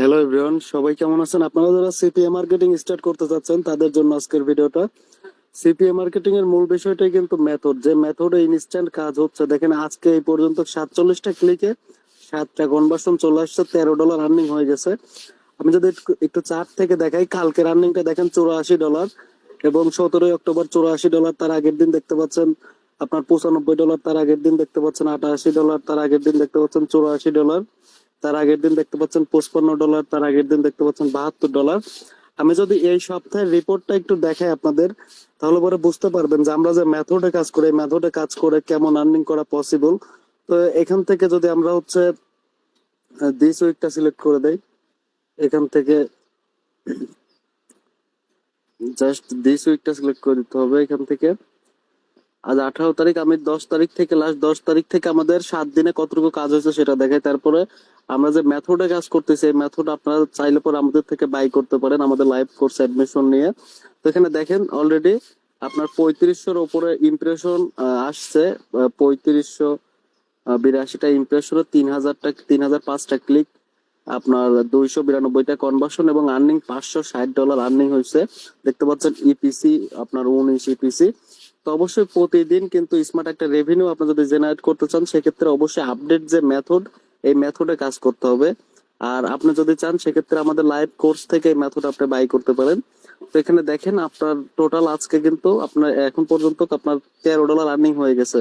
Hello everyone, সবাই কেমন আছেন? আপনারা যারা সিপিএ মার্কেটিং স্টার্ট করতে চাচ্ছেন তাদের জন্য আজকের ভিডিওটা। সিপিএ মার্কেটিং এর মূল বিষয়টাই কিন্তু মেথড, যে মেথডে ইনস্ট্যান্ট কাজ হচ্ছে। দেখেন আজকে এই পর্যন্ত 47টা ক্লিকে 7টা কনভার্সন চলে আসছে, $13 আর্নিং হয়ে গেছে। আমি যদি একটু চার্ট থেকে দেখাই, কালকে আর্নিংটা দেখেন $84 এবং 17 অক্টোবর $84, তার আগের দিন দেখতে পাচ্ছেন আপনার $95, তার আগের দিন দেখতে পাচ্ছেন $88, তার আগের দিন দেখতে পাচ্ছেন $84, তার আগের দিন দেখতে পাচ্ছেন $55, তার আগের দিন দেখতে পাচ্ছেন $72। আমি যদি এই সপ্তাহের রিপোর্টটা একটু দেখাই আপনাদের, তাহলে পরে বুঝতে পারবেন যে আমরা যে মেথডে কাজ করি, মেথডে কাজ করে কেমন আর্নিং করা পসিবল। তো এখান থেকে যদি আমরা হচ্ছে দিস উইকটা সিলেক্ট করে দেই, এখান থেকে জাস্ট দিস উইকটা সিলেক্ট করে দিতে হবে। এখান থেকে আজ 18 তারিখ, আমি 10 তারিখ থেকে লাস্ট 10 তারিখ থেকে আমাদের 7 দিনে কতটুকু কাজ হয়েছে সেটা দেখাই। তারপরে আমরা যে মেথডে কাজ করতেছি, এই মেথড আপনারা চাইলে পরে আমাদের থেকে বাই করতে পারেন আমাদের লাইভ কোর্স অ্যাডমিশন নিয়ে। তো এখানে দেখেন অলরেডি আপনার 3500-র উপরে ইমপ্রেশন আসছে। 3582টা ইমপ্রেশনে 3005টা ক্লিক, আপনার 292টা কনভার্সন এবং আর্নিং $560 আর্নিং হয়েছে। দেখতে পাচ্ছেন ইপিসি আপনার 19 ইপিসি। তো অবশ্যই প্রতিদিন কিন্তু স্মার্ট একটা রেভিনিউ আপনি যদি জেনারেট করতে চান, সেক্ষেত্রে অবশ্যই আপডেট যে মেথড, এই মেথডে কাজ করতে হবে। আর আপনি যদি চান সেক্ষেত্রে আমাদের লাইভ কোর্স থেকে এই মেথড আপনি বাই করতে পারেন। তো এখানে দেখেন আপনার টোটাল আজকে কিন্তু আপনার এখন পর্যন্ত আপনার $13 আর্নিং হয়ে গেছে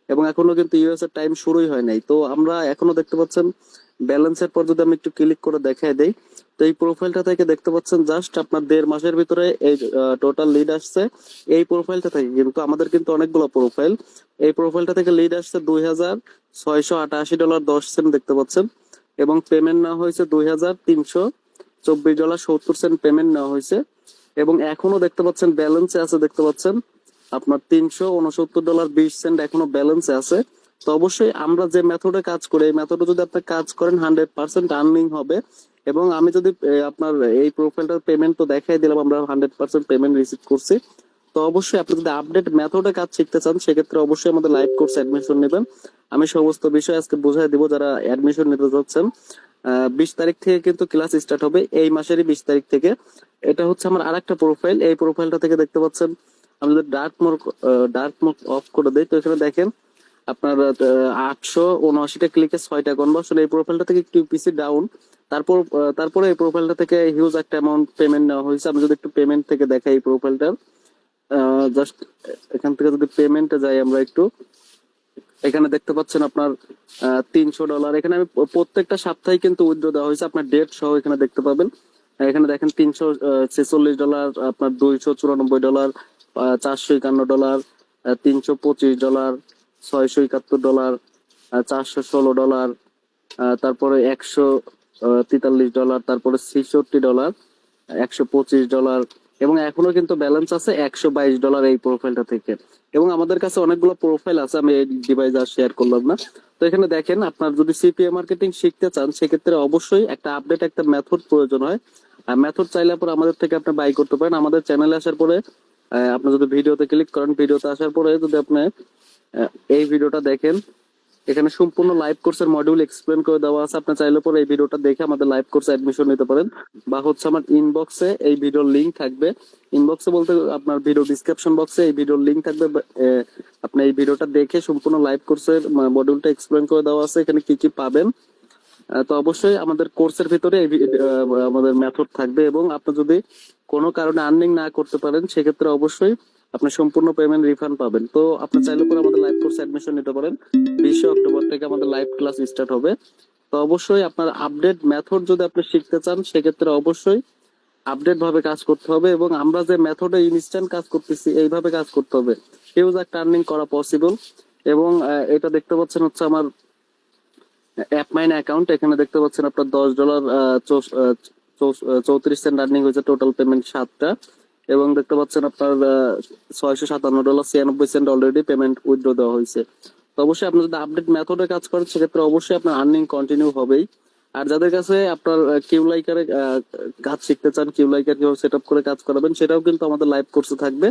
এবং এখনো কিন্তু ইউএস এর টাইম শুরুই হয় নাই। তো আমরা এখনো দেখতে পাচ্ছেন ব্যালেন্সের পর যদি আমি একটু ক্লিক করে দেখাই দেই, তো এই প্রোফাইলটা থেকে দেখতে পাচ্ছেন জাস্ট আপনার 1.5 মাসের ভিতরে এই টোটাল লিড আসছে। এই প্রোফাইলটা থেকে কিন্তু আমাদের কিন্তু অনেকগুলো প্রোফাইল, এই প্রোফাইলটা থেকে লিড আসছে $2688.10 দেখতে পাচ্ছেন এবং পেমেন্ট নেওয়া হয়েছে $2324.70 পেমেন্ট নেওয়া হয়েছে। এবং এখনো দেখতে পাচ্ছেন ব্যালেন্সে আছে, দেখতে পাচ্ছেন আপনার $369.20 এখনো ব্যালেন্সে আছে। তো অবশ্যই আমরা যে মেথডে কাজ করি, এই মেথডে যদি আপনি কাজ করেন 100% আর্নিং হবে। এবং আমি যদি আপনার এই প্রোফাইলটার পেমেন্ট তো দেখাই দিলাম, আমরা 100% পেমেন্ট রিসিভ করছি। তো অবশ্যই আপনি যদি আপডেট মেথডে কাজ শিখতে চান, সেক্ষেত্রে অবশ্যই আমাদের লাইভ কোর্স অ্যাডমিশন নেবেন। আমি সমস্ত বিষয় আজকে বুঝাই দিব যারা অ্যাডমিশন নিতে যাচ্ছেন। 20 তারিখ থেকে কিন্তু ক্লাস স্টার্ট হবে, এই মাসেরই 20 তারিখ থেকে। এটা হচ্ছে আমার আরেকটা প্রোফাইল, এই প্রোফাইলটা থেকে দেখতে পাচ্ছেন আমি যদি ডার্ক মোড অফ করে দিই, তো এখানে দেখেন আপনার 879টা ক্লিকে 6টা কনভার্সন। এই প্রোফাইলটা থেকে একটু পিসি ডাউন। তারপরে এই প্রোফাইলটা থেকে হিউজ একটা অ্যামাউন্ট পেমেন্ট নেওয়া হয়েছে। আমি যদি একটু পেমেন্ট থেকে দেখাই এই প্রোফাইলটার, জাস্ট এখান থেকে যদি পেমেন্টে যাই আমরা একটু, এখানে দেখতে পাচ্ছেন আপনার $300। এখানে আমি প্রত্যেকটা সপ্তাহে কিন্তু উইথড্র দেওয়া হয়েছে, আপনার ডেট সহ এখানে দেখতে পাবেন। এখানে দেখেন $346, আপনার $294, $451, $325, $671, $416, তারপরে $143, তারপরে $66, $125 এবং এখনো কিন্তু ব্যালেন্স আছে $122 এই প্রোফাইলটা থেকে। এবং আমাদের কাছে অনেকগুলো প্রোফাইল আছে, আমি এই ডিভাইস আর শেয়ার করলাম না। তো এখানে দেখেন আপনার যদি সিপিএ মার্কেটিং শিখতে চান, সেক্ষেত্রে অবশ্যই একটা আপডেট একটা মেথড প্রয়োজন হয়। আর মেথড চাইলে পরে আমাদের থেকে আপনি বাই করতে পারেন। আমাদের চ্যানেলে আসার পরে আপনি যদি ভিডিওতে ক্লিক করেন, ভিডিওতে আসার পরে যদি আপনি এই ভিডিওটা দেখেন, এখানে সম্পূর্ণ লাইভ কোর্সের মডিউল এক্সপ্লেন করে দেওয়া আছে। আপনি চাইলে পরে এই ভিডিওটা দেখে আমাদের লাইভ কোর্সে অ্যাডমিশন নিতে পারেন, বা হচ্ছে আমার ইনবক্সে এই ভিডিওর লিংক থাকবে। ইনবক্সে বলতে আপনার ভিডিও ডিসক্রিপশন বক্সে এই ভিডিওর লিংক থাকবে। আপনি এই ভিডিওটা দেখে সম্পূর্ণ লাইভ কোর্সের মডিউলটা এক্সপ্লেন করে দেওয়া আছে, এখানে কি কি পাবেন। তো অবশ্যই আমাদের কোর্সের ভিতরে আমাদের মেথড থাকবে। এবং আপনি যদি কোনো কারণে আর্নিং না করতে পারেন, সেক্ষেত্রে অবশ্যই আপনি সম্পূর্ণ পেমেন্ট রিফান্ড পাবেন। তো আপনি চাইলে পরে আমাদের লাইভ কোর্সে অ্যাডমিশন নিতে পারেন। 20 অক্টোবর থেকে আমাদের লাইভ ক্লাস স্টার্ট হবে। তো অবশ্যই আপনার আপডেট মেথড যদি আপনি শিখতে চান, সেক্ষেত্রে অবশ্যই আপডেট ভাবে কাজ করতে হবে। এবং আমরা যে মেথডে ইনস্ট্যান্ট কাজ করতেছি, এইভাবে কাজ করতে হবে, হিউজ একটা আর্নিং করা পসিবল। এবং এটা দেখতে পাচ্ছেন হচ্ছে আমার অ্যাপমাইন অ্যাকাউন্ট, এখানে দেখতে পাচ্ছেন আপনার $10 34 সেন্ট আর্নিং হয়েছে, টোটাল পেমেন্ট 7টা। এবং দেখতে পাচ্ছেন আপনার $657.96 অলরেডি পেমেন্ট উইথড্র দেওয়া হয়েছে। তো অবশ্যই আপনি যদি আপডেট মেথডে কাজ করেন, সেক্ষেত্রে অবশ্যই আপনার আর্নিং কন্টিনিউ হবেই। আর যাদের কাছে আপনার কিউলাইকারে কাজ শিখতে চান, কিউলাইকার কিভাবে সেট আপ করে কাজ করাবেন, সেটাও কিন্তু আমাদের লাইভ কোর্সে থাকবে।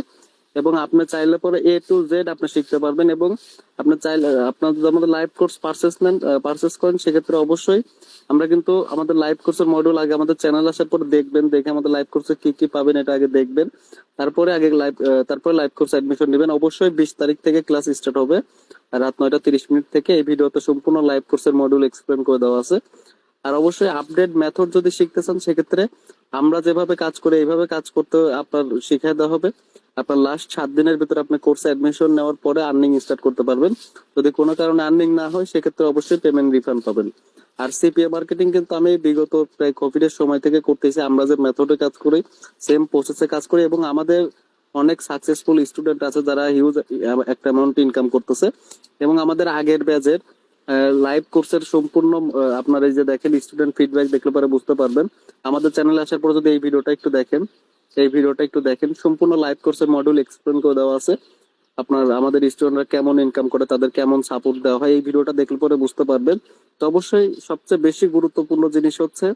এবং আপনি চাইলে পরে A to Z আপনি শিখতে পারবেন। এবং আপনি চাইলে আপনার যদি আমাদের লাইভ কোর্স পারচেস করেন, সেক্ষেত্রে অবশ্যই আমরা কিন্তু আমাদের লাইভ কোর্সের মডিউল আগে আমাদের চ্যানেল আসার পর দেখবেন, দেখে আমাদের লাইভ কোর্সে কি কি পাবেন এটা আগে দেখবেন, তারপরে লাইভ কোর্স অ্যাডমিশন নেবেন। অবশ্যই 20 তারিখ থেকে ক্লাস স্টার্ট হবে রাত 9টা 30 মিনিট থেকে। এই ভিডিওতে সম্পূর্ণ লাইভ কোর্সের মডিউল এক্সপ্লেন করে দেওয়া আছে। আর অবশ্যই আপডেট মেথড যদি শিখতে চান, সেক্ষেত্রে আমরা যেভাবে কাজ করি এইভাবে কাজ করতে আপনার শিখিয়ে দেওয়া হবে। আপনার লাস্ট 7 দিনের ভিতরে আপনি কোর্সে অ্যাডমিশন নেওয়ার পরে আর্নিং স্টার্ট করতে পারবেন। যদি কোনো কারণে আর্নিং না হয়, সেক্ষেত্রে অবশ্যই পেমেন্ট রিফান্ড পাবেন। আর সিপিএ মার্কেটিং কিন্তু আমি বিগত প্রায় কোভিড এর সময় থেকে করতেছি। আমরা যে মেথডে কাজ করি, সেম প্রসেসে কাজ করি, এবং আমাদের অনেক সাকসেসফুল স্টুডেন্ট আছে যারা হিউজ একটা অ্যামাউন্ট ইনকাম করতেছে। এবং আমাদের আগের ব্যাচের লাইভ কোর্সের সম্পূর্ণ আপনার এই যে দেখেন স্টুডেন্ট ফিডব্যাক দেখলে পরে বুঝতে পারবেন। আমাদের চ্যানেলে আসার পর যদি এই ভিডিওটা একটু দেখেন, সম্পূর্ণ লাইভ কোর্সের মডিউল এক্সপ্লেন করে দেওয়া আছে। আপনার আমাদের স্টুডেন্টরা কেমন ইনকাম করে, তাদের কেমন সাপোর্ট দেওয়া হয়, এই ভিডিওটা দেখলে পরে বুঝতে পারবেন। তো অবশ্যই সবচেয়ে বেশি গুরুত্বপূর্ণ জিনিস হচ্ছে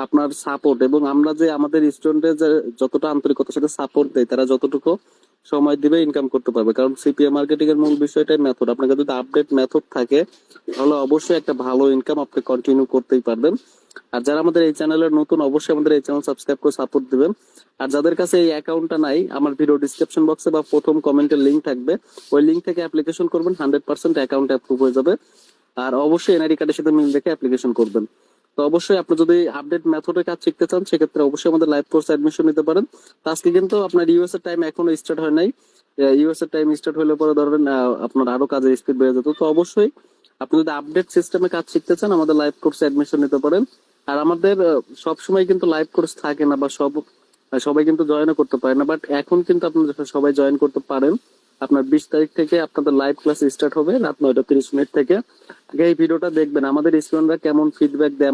আপনার সাপোর্ট। এবং আমরা যে আমাদের স্টুডেন্টদের যে যতটা আন্তরিকতার সাথে সাপোর্ট দেয়, তারা যতটুকু সময় দিবে ইনকাম করতে পারবে। কারণ সিপিএ মার্কেটিং এর মূল বিষয়টাই মেথড। আপনার কাছে যদি আপডেট মেথড থাকে, তাহলে অবশ্যই একটা ভালো ইনকাম আপনি কন্টিনিউ করতেই পারবেন। আর যারা আমাদের এই চ্যানেলের নতুন, অবশ্যই আমাদের এই চ্যানেল সাবস্ক্রাইব করে সাপোর্ট দিবেন। আর যাদের কাছে এই অ্যাকাউন্টটা নাই, আমার ভিডিও ডিসক্রিপশন বক্সে বা প্রথম কমেন্টের লিংক থাকবে, ওই লিংক থেকে অ্যাপ্লিকেশন করবেন, 100% অ্যাকাউন্ট অ্যাপ্রুভ হয়ে যাবে। আর অবশ্যই এনআইডি কার্ডের সাথে মিল রেখে অ্যাপ্লিকেশন করবেন। তো অবশ্যই আপনি যদি আপডেট মেথডে কাজ শিখতে চান, সেক্ষেত্রে অবশ্যই আমাদের লাইভ কোর্স অ্যাডমিশন নিতে পারেন। তো আজকে কিন্তু আপনার ইউএস এর টাইম এখনো স্টার্ট হয় নাই। ইউএস এর টাইম স্টার্ট হলে পরে ধরবেন আপনার আরো কাজের স্পিড বেড়ে যেত। তো অবশ্যই আপনি যদি আপডেট সিস্টেমে কাজ শিখতে চান, আমাদের লাইভ কোর্সে অ্যাডমিশন নিতে পারেন। আর আমাদের সবসময় কিন্তু লাইভ কোর্স থাকে না, বা সবাই কিন্তু জয়েনও করতে পারে না। বাট এখন কিন্তু আপনারা সবাই জয়েন করতে পারেন। আপনার 20 তারিখ থেকে আপনাদের লাইভ ক্লাস স্টার্ট হবে রাত 9টা 30 মিনিট থেকে। আগে এই ভিডিওটা দেখবেন, আমাদের স্টুডেন্টরা কেমন ফিডব্যাক দেয়,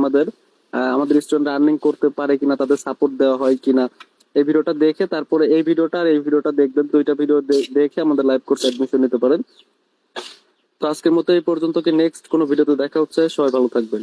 আমাদের স্টুডেন্ট আর্নিং করতে পারে কিনা, তাদের সাপোর্ট দেওয়া হয় কিনা, এই ভিডিওটা দেখে তারপরে এই ভিডিওটা আর এই ভিডিওটা দেখবেন। দুইটা ভিডিও দেখে আমাদের লাইভ কোর্স অ্যাডমিশন নিতে পারেন। তো আজকের মতো এই পর্যন্ত, কি নেক্সট কোনো ভিডিওতে দেখা হচ্ছে। সবাই ভালো থাকবেন।